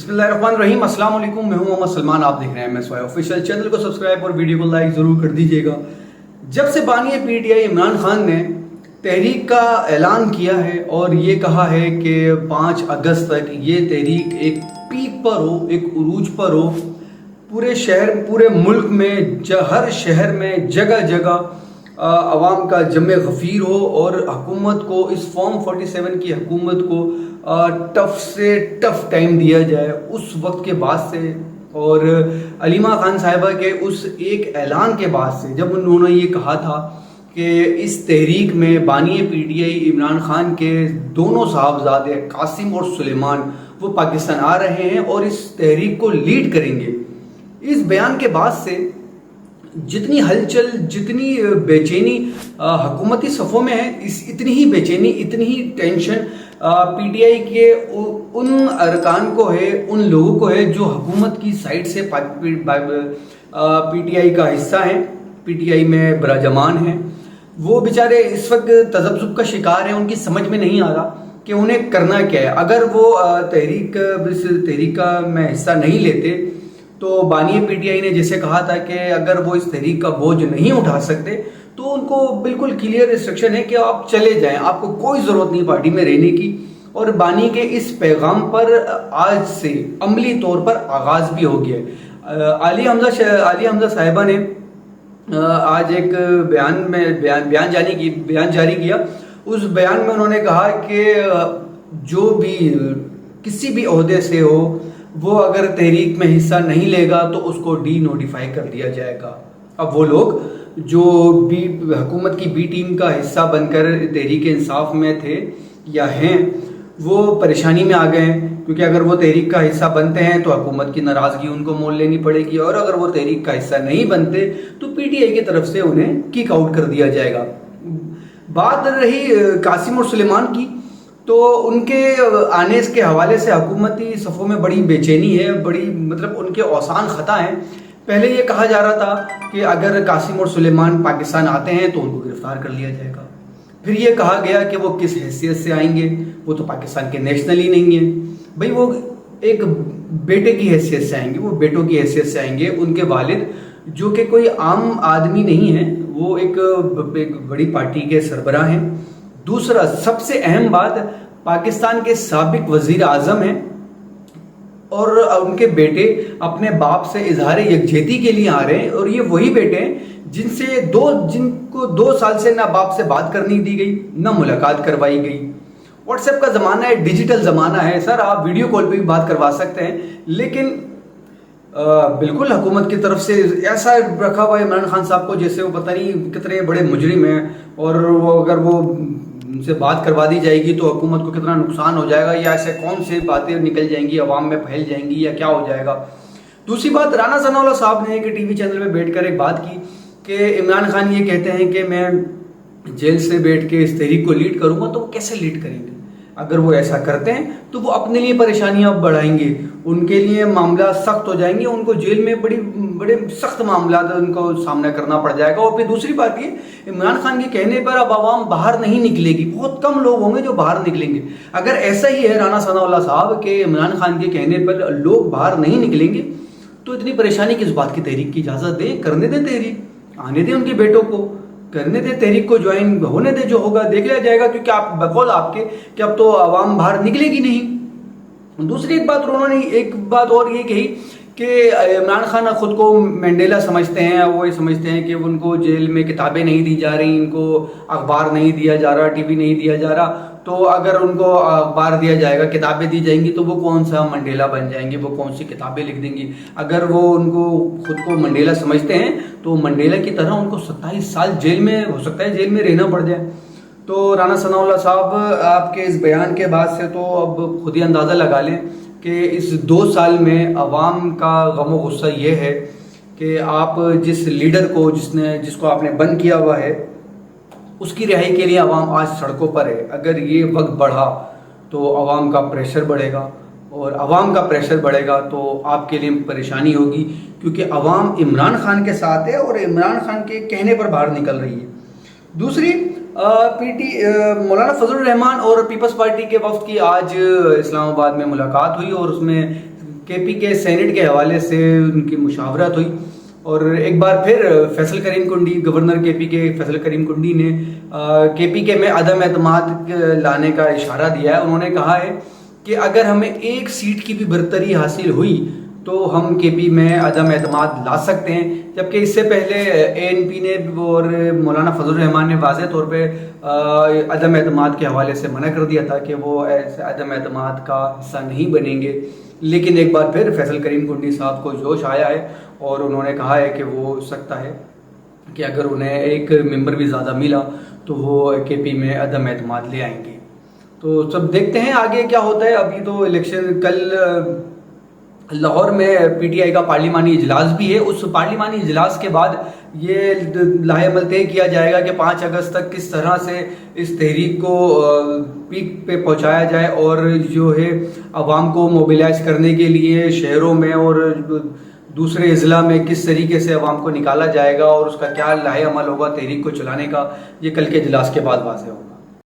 بسم اللہ الرحمن الرحیم، السلام علیکم، میں ہوں محمد سلمان، آپ دیکھ رہے ہیں MSY آفیشیل۔ چینل کو سبسکرائب اور ویڈیو کو لائک ضرور کر دیجیے گا۔ جب سے بانی PTI عمران خان نے تحریک کا اعلان کیا ہے اور یہ کہا ہے کہ 5 اگست تک یہ تحریک ایک پیک پر ہو، ایک عروج پر ہو، پورے شہر، پورے ملک میں، ہر شہر میں جگہ جگہ عوام کا جمع غفیر ہو اور حکومت کو، اس فارم 47 کی حکومت کو ٹف سے ٹف ٹائم دیا جائے، اس وقت کے بعد سے اور علیمہ خان صاحبہ کے اس ایک اعلان کے بعد سے، جب انہوں نے یہ کہا تھا کہ اس تحریک میں بانی PTI عمران خان کے دونوں صاحبزادے قاسم اور سلیمان وہ پاکستان آ رہے ہیں اور اس تحریک کو لیڈ کریں گے، اس بیان کے بعد سے جتنی ہلچل، جتنی بے چینی حکومتی صفوں میں ہے، اتنی ہی بے چینی، اتنی ہی ٹینشن PTI کے ان ارکان کو ہے، ان لوگوں کو ہے جو حکومت کی سائٹ سے PTI کا حصہ ہیں، PTI میں براجمان ہیں۔ وہ بیچارے اس وقت تذبذب کا شکار ہیں، ان کی سمجھ میں نہیں آ رہا کہ انہیں کرنا کیا ہے۔ اگر وہ تحریک کا میں حصہ نہیں لیتے تو بانی PTI نے جیسے کہا تھا کہ اگر وہ اس تحریک کا بوجھ نہیں اٹھا سکتے تو ان کو بالکل کلیئر انسٹرکشن ہے کہ آپ چلے جائیں، آپ کو کوئی ضرورت نہیں پارٹی میں رہنے کی۔ اور بانی کے اس پیغام پر آج سے عملی طور پر آغاز بھی ہو گیا ہے۔ عالیہ حمزہ صاحبہ نے آج ایک بیان جاری کیا۔ اس بیان میں انہوں نے کہا کہ جو بھی کسی بھی عہدے سے ہو، وہ اگر تحریک میں حصہ نہیں لے گا تو اس کو ڈی نوٹیفائی کر دیا جائے گا۔ اب وہ لوگ جو حکومت کی بی ٹیم کا حصہ بن کر تحریک انصاف میں تھے یا ہیں، وہ پریشانی میں آ گئے ہیں، کیونکہ اگر وہ تحریک کا حصہ بنتے ہیں تو حکومت کی ناراضگی ان کو مول لینی پڑے گی، اور اگر وہ تحریک کا حصہ نہیں بنتے تو PTI کی طرف سے انہیں کک آؤٹ کر دیا جائے گا۔ بات رہی قاسم اور سلیمان کی، تو ان کے آنے کے حوالے سے حکومتی صفوں میں بڑی بے چینی ہے، بڑی ان کے اوسان خطا ہیں۔ پہلے یہ کہا جا رہا تھا کہ اگر قاسم اور سلیمان پاکستان آتے ہیں تو ان کو گرفتار کر لیا جائے گا۔ پھر یہ کہا گیا کہ وہ کس حیثیت سے آئیں گے، وہ تو پاکستان کے نیشنل ہی نہیں ہیں، بھئی وہ ایک بیٹے کی حیثیت سے آئیں گے، وہ بیٹوں کی حیثیت سے آئیں گے۔ ان کے والد جو کہ کوئی عام آدمی نہیں ہیں، وہ ایک بڑی پارٹی کے سربراہ ہیں۔ دوسرا سب سے اہم بات، پاکستان کے سابق وزیر اعظم ہیں اور ان کے بیٹے اپنے باپ سے اظہار یکجہتی کے لیے آ رہے ہیں، اور یہ وہی بیٹے ہیں جن کو 2 سال سے نہ باپ سے بات کرنی دی گئی، نہ ملاقات کروائی گئی۔ واٹس ایپ کا زمانہ ہے، ڈیجیٹل زمانہ ہے، سر آپ ویڈیو کال پہ بھی بات کروا سکتے ہیں، لیکن بالکل حکومت کی طرف سے ایسا رکھا ہوا ہے عمران خان صاحب کو جیسے وہ پتہ نہیں کتنے بڑے مجرم ہیں، اور وہ اگر وہ ان سے بات کروا دی جائے گی تو حکومت کو کتنا نقصان ہو جائے گا، یا ایسے کون سے باتیں نکل جائیں گی، عوام میں پھیل جائیں گی، یا کیا ہو جائے گا۔ دوسری بات، رانا ثناء اللہ صاحب نے ایک TV چینل میں بیٹھ کر ایک بات کی کہ عمران خان یہ کہتے ہیں کہ میں جیل سے بیٹھ کے اس تحریک کو لیڈ کروں گا، تو وہ کیسے لیڈ کریں گے؟ اگر وہ ایسا کرتے ہیں تو وہ اپنے لیے پریشانیاں بڑھائیں گے، ان کے لیے معاملات سخت ہو جائیں گے، ان کو جیل میں بڑے سخت معاملات ان کو سامنا کرنا پڑ جائے گا۔ اور پھر دوسری بات یہ، عمران خان کے کہنے پر اب عوام باہر نہیں نکلے گی، بہت کم لوگ ہوں گے جو باہر نکلیں گے۔ اگر ایسا ہی ہے رانا ثناء اللہ صاحب کہ عمران خان کے کہنے پر لوگ باہر نہیں نکلیں گے، تو اتنی پریشانی کس بات کی؟ تحریک کی اجازت دیں، کرنے دیں تحریک، آنے دیں ان کے بیٹوں کو، کرنے دیں تحریک کو جوائن ہونے دیں، جو ہوگا دیکھ لیا جائے گا، کیونکہ آپ بقول آپ کے کہ اب تو عوام باہر نکلے گی نہیں۔ دوسری ایک بات انہوں نے ایک بات اور یہ کہی کہ عمران خان خود کو مینڈیلا سمجھتے ہیں، وہ یہ سمجھتے ہیں کہ ان کو جیل میں کتابیں نہیں دی جا رہی، ان کو اخبار نہیں دیا جا رہا، TV نہیں دیا جا رہا، تو اگر ان کو اخبار دیا جائے گا، کتابیں دی جائیں گی، تو وہ کون سا منڈیلا بن جائیں گے، وہ کون سی کتابیں لکھ دیں گی؟ اگر وہ ان کو خود کو منڈیلا سمجھتے ہیں تو منڈیلا کی طرح ان کو 27 سال جیل میں ہو سکتا ہے، جیل میں رہنا پڑ جائے۔ تو رانا ثناء اللہ صاحب آپ کے اس بیان کے بعد سے تو اب خود ہی اندازہ لگا لیں کہ اس 2 سال میں عوام کا غم و غصہ یہ ہے کہ آپ جس لیڈر کو جس کو آپ نے بند کیا ہوا ہے، اس کی رہائی کے لیے عوام آج سڑکوں پر ہے۔ اگر یہ وقت بڑھا تو عوام کا پریشر بڑھے گا، اور عوام کا پریشر بڑھے گا تو آپ کے لیے پریشانی ہوگی، کیونکہ عوام عمران خان کے ساتھ ہے اور عمران خان کے کہنے پر باہر نکل رہی ہے۔ دوسری، مولانا فضل الرحمان اور پیپلز پارٹی کے وفد کی آج اسلام آباد میں ملاقات ہوئی، اور اس میں کے پی کے سینٹ کے حوالے سے ان کی مشاورت ہوئی اور ایک بار پھر فیصل کریم کنڈی گورنر کے پی کے فیصل کریم کنڈی نے کے پی کے میں عدم اعتماد لانے کا اشارہ دیا ہے. انہوں نے کہا ہے کہ اگر ہمیں ایک سیٹ کی بھی برتری حاصل ہوئی تو ہم کے پی میں عدم اعتماد لا سکتے ہیں. جبکہ اس سے پہلے اے این پی نے اور مولانا فضل الرحمان نے واضح طور پہ عدم اعتماد کے حوالے سے منع کر دیا تھا کہ وہ ایسے عدم اعتماد کا حصہ نہیں بنیں گے. لیکن ایک بار پھر فیصل کریم کنڈی صاحب کو جوش آیا ہے اور انہوں نے کہا ہے کہ وہ ہو سکتا ہے کہ اگر انہیں ایک ممبر بھی زیادہ ملا تو وہ کے پی میں عدم اعتماد لے آئیں گے. تو سب دیکھتے ہیں آگے کیا ہوتا ہے. ابھی تو الیکشن کل لاہور میں پی ٹی آئی کا پارلیمانی اجلاس بھی ہے. اس پارلیمانی اجلاس کے بعد یہ لائحہ عمل طے کیا جائے گا کہ 5 اگست تک کس طرح سے اس تحریک کو پیک پہ پہنچایا جائے اور جو ہے عوام کو موبیلائز کرنے کے لیے شہروں میں اور دوسرے اضلاع میں کس طریقے سے عوام کو نکالا جائے گا اور اس کا کیا لائحہ عمل ہوگا تحریک کو چلانے کا. یہ کل کے اجلاس کے بعد واضح ہوگا.